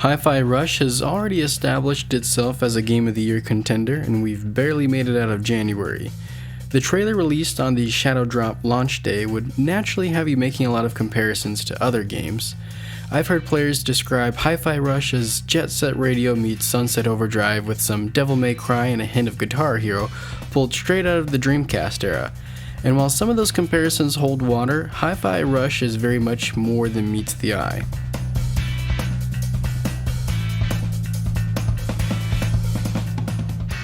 Hi-Fi Rush has already established itself as a Game of the Year contender, and we've barely made it out of January. The trailer released on the Shadow Drop launch day would naturally have you making a lot of comparisons to other games. I've heard players describe Hi-Fi Rush as Jet Set Radio meets Sunset Overdrive with some Devil May Cry and a hint of Guitar Hero pulled straight out of the Dreamcast era. And while some of those comparisons hold water, Hi-Fi Rush is very much more than meets the eye.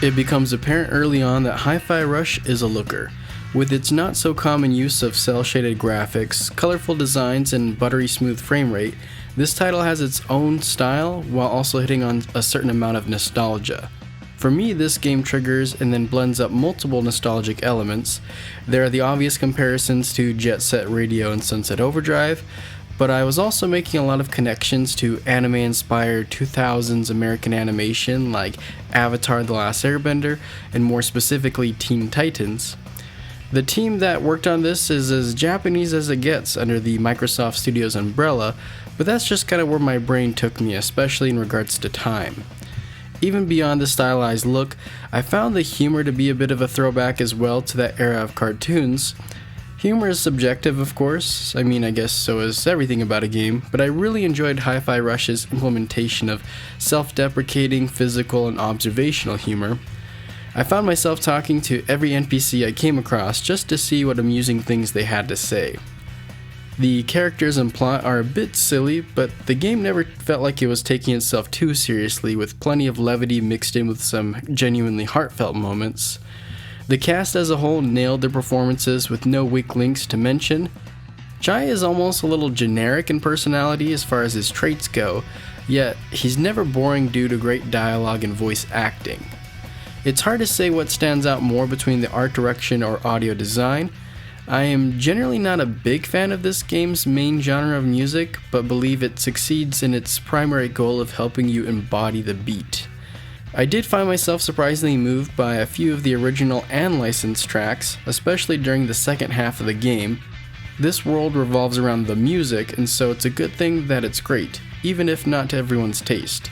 It becomes apparent early on that Hi-Fi Rush is a looker. With its not so common use of cel-shaded graphics, colorful designs, and buttery smooth frame rate, this title has its own style while also hitting on a certain amount of nostalgia. For me, this game triggers and then blends up multiple nostalgic elements. There are the obvious comparisons to Jet Set Radio and Sunset Overdrive, but I was also making a lot of connections to anime-inspired 2000s American animation like Avatar: The Last Airbender, and more specifically Teen Titans. The team that worked on this is as Japanese as it gets under the Microsoft Studios umbrella, but that's just kind of where my brain took me, especially in regards to time. Even beyond the stylized look, I found the humor to be a bit of a throwback as well to that era of cartoons. Humor is subjective, of course. I mean, I guess so is everything about a game, but I really enjoyed Hi-Fi Rush's implementation of self-deprecating, physical, and observational humor. I found myself talking to every NPC I came across just to see what amusing things they had to say. The characters and plot are a bit silly, but the game never felt like it was taking itself too seriously, with plenty of levity mixed in with some genuinely heartfelt moments. The cast as a whole nailed their performances with no weak links to mention. Chai is almost a little generic in personality as far as his traits go, yet he's never boring due to great dialogue and voice acting. It's hard to say what stands out more between the art direction or audio design. I am generally not a big fan of this game's main genre of music, but believe it succeeds in its primary goal of helping you embody the beat. I did find myself surprisingly moved by a few of the original and licensed tracks, especially during the second half of the game. This world revolves around the music, and so it's a good thing that it's great, even if not to everyone's taste.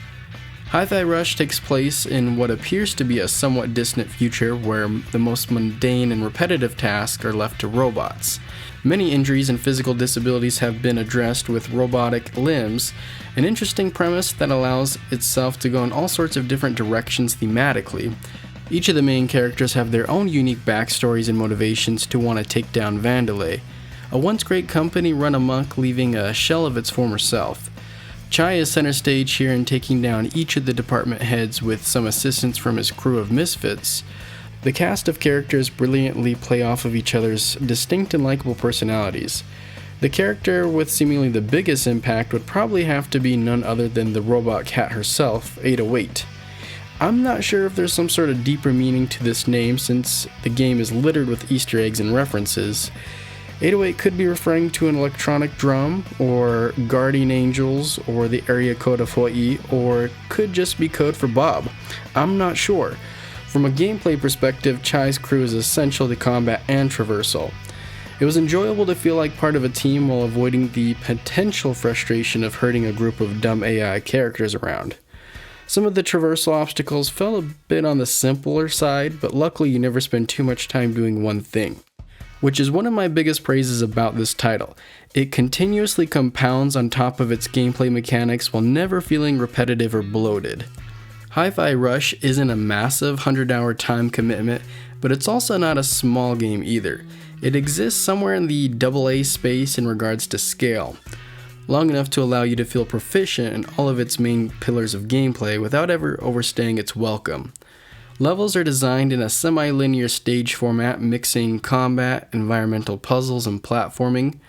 Hi-Fi Rush takes place in what appears to be a somewhat distant future where the most mundane and repetitive tasks are left to robots. Many injuries and physical disabilities have been addressed with robotic limbs, an interesting premise that allows itself to go in all sorts of different directions thematically. Each of the main characters have their own unique backstories and motivations to want to take down Vandalay, a once great company run amok, leaving a shell of its former self. Chai is center stage here in taking down each of the department heads with some assistance from his crew of misfits. The cast of characters brilliantly play off of each other's distinct and likable personalities. The character with seemingly the biggest impact would probably have to be none other than the robot cat herself, 808. I'm not sure if there's some sort of deeper meaning to this name since the game is littered with Easter eggs and references. 808 could be referring to an electronic drum, or guardian angels, or the area code of Hawaii, or could just be code for Bob. I'm not sure. From a gameplay perspective, Chai's crew is essential to combat and traversal. It was enjoyable to feel like part of a team while avoiding the potential frustration of herding a group of dumb AI characters around. Some of the traversal obstacles fell a bit on the simpler side, but luckily you never spend too much time doing one thing, which is one of my biggest praises about this title. It continuously compounds on top of its gameplay mechanics while never feeling repetitive or bloated. Hi-Fi Rush isn't a massive 100-hour time commitment, but it's also not a small game either. It exists somewhere in the AA space in regards to scale, long enough to allow you to feel proficient in all of its main pillars of gameplay without ever overstaying its welcome. Levels are designed in a semi-linear stage format, mixing combat, environmental puzzles, and platforming.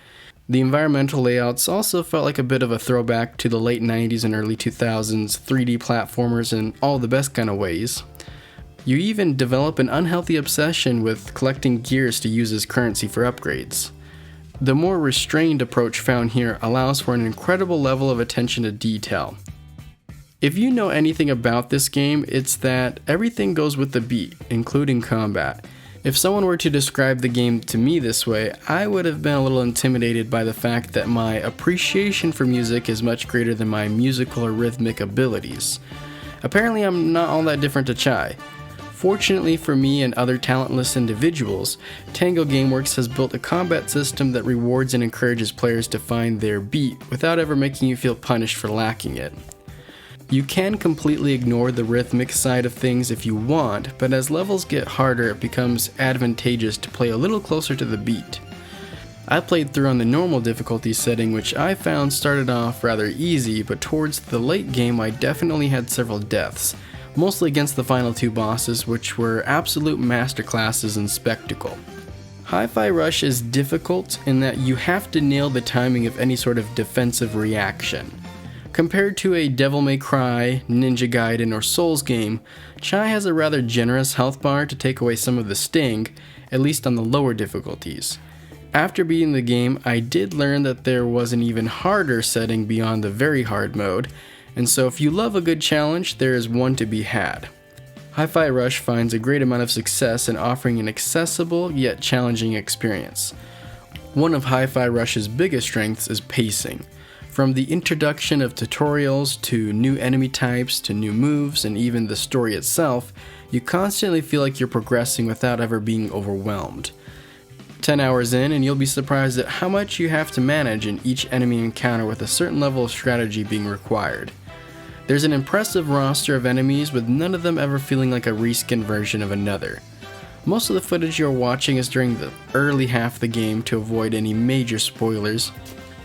The environmental layouts also felt like a bit of a throwback to the late 90s and early 2000s 3D platformers in all the best kind of ways. You even develop an unhealthy obsession with collecting gears to use as currency for upgrades. The more restrained approach found here allows for an incredible level of attention to detail. If you know anything about this game, it's that everything goes with the beat, including combat. If someone were to describe the game to me this way, I would have been a little intimidated by the fact that my appreciation for music is much greater than my musical or rhythmic abilities. Apparently, I'm not all that different to Chai. Fortunately for me and other talentless individuals, Tango Gameworks has built a combat system that rewards and encourages players to find their beat without ever making you feel punished for lacking it. You can completely ignore the rhythmic side of things if you want, but as levels get harder, it becomes advantageous to play a little closer to the beat. I played through on the normal difficulty setting, which I found started off rather easy, but towards the late game I definitely had several deaths, mostly against the final two bosses, which were absolute masterclasses in spectacle. Hi-Fi Rush is difficult in that you have to nail the timing of any sort of defensive reaction. Compared to a Devil May Cry, Ninja Gaiden, or Souls game, Chai has a rather generous health bar to take away some of the sting, at least on the lower difficulties. After beating the game, I did learn that there was an even harder setting beyond the very hard mode, and so if you love a good challenge, there is one to be had. Hi-Fi Rush finds a great amount of success in offering an accessible yet challenging experience. One of Hi-Fi Rush's biggest strengths is pacing. From the introduction of tutorials to new enemy types to new moves and even the story itself, you constantly feel like you're progressing without ever being overwhelmed. 10 hours in and you'll be surprised at how much you have to manage in each enemy encounter with a certain level of strategy being required. There's an impressive roster of enemies with none of them ever feeling like a reskin version of another. Most of the footage you're watching is during the early half of the game to avoid any major spoilers.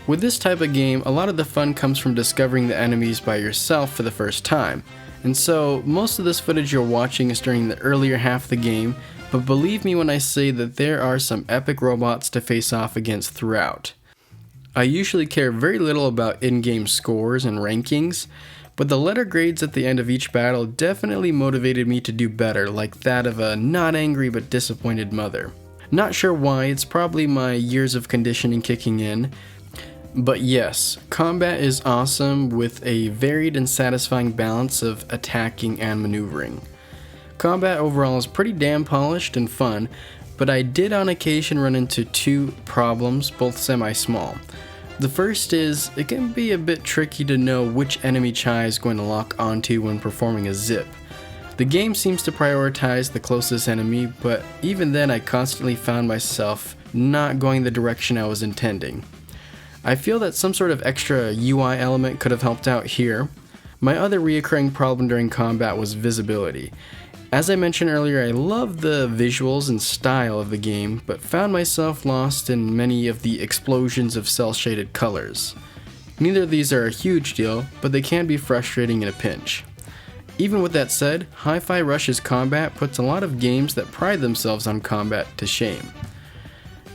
With this type of game, a lot of the fun comes from discovering the enemies by yourself for the first time, and so most of this footage you're watching is during the earlier half of the game, but believe me when I say that there are some epic robots to face off against throughout. I usually care very little about in-game scores and rankings, but the letter grades at the end of each battle definitely motivated me to do better, like that of a not angry but disappointed mother. Not sure why, it's probably my years of conditioning kicking in, but yes, combat is awesome with a varied and satisfying balance of attacking and maneuvering. Combat overall is pretty damn polished and fun, but I did on occasion run into two problems, both semi-small. The first is, it can be a bit tricky to know which enemy Chai is going to lock onto when performing a zip. The game seems to prioritize the closest enemy, but even then I constantly found myself not going the direction I was intending. I feel that some sort of extra UI element could have helped out here. My other reoccurring problem during combat was visibility. As I mentioned earlier, I love the visuals and style of the game, but found myself lost in many of the explosions of cel-shaded colors. Neither of these are a huge deal, but they can be frustrating in a pinch. Even with that said, Hi-Fi Rush's combat puts a lot of games that pride themselves on combat to shame.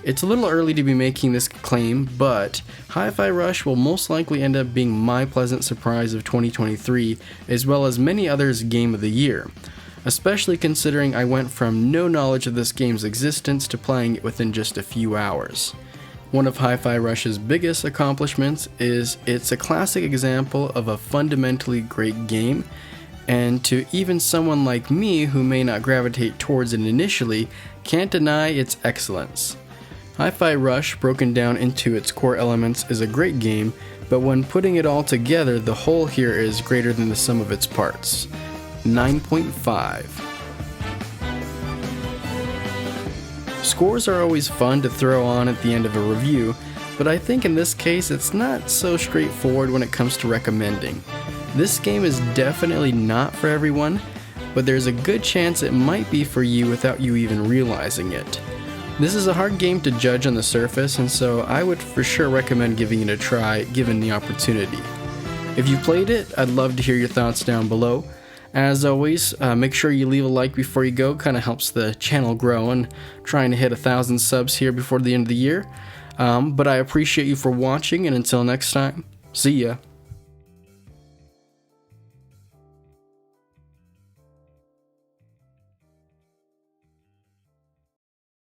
It's a little early to be making this claim, but Hi-Fi Rush will most likely end up being my pleasant surprise of 2023, as well as many others' game of the year. Especially considering I went from no knowledge of this game's existence to playing it within just a few hours. One of Hi-Fi Rush's biggest accomplishments is it's a classic example of a fundamentally great game, and to even someone like me who may not gravitate towards it initially, can't deny its excellence. Hi-Fi Rush, broken down into its core elements, is a great game, but when putting it all together, the whole here is greater than the sum of its parts. 9.5. Scores are always fun to throw on at the end of a review, but I think in this case it's not so straightforward when it comes to recommending. This game is definitely not for everyone, but there's a good chance it might be for you without you even realizing it. This is a hard game to judge on the surface, and so I would for sure recommend giving it a try given the opportunity. If you played it, I'd love to hear your thoughts down below. As always, make sure you leave a like before you go, kind of helps the channel grow, and trying to hit 1,000 subs here before the end of the year. But I appreciate you for watching, and until next time, see ya.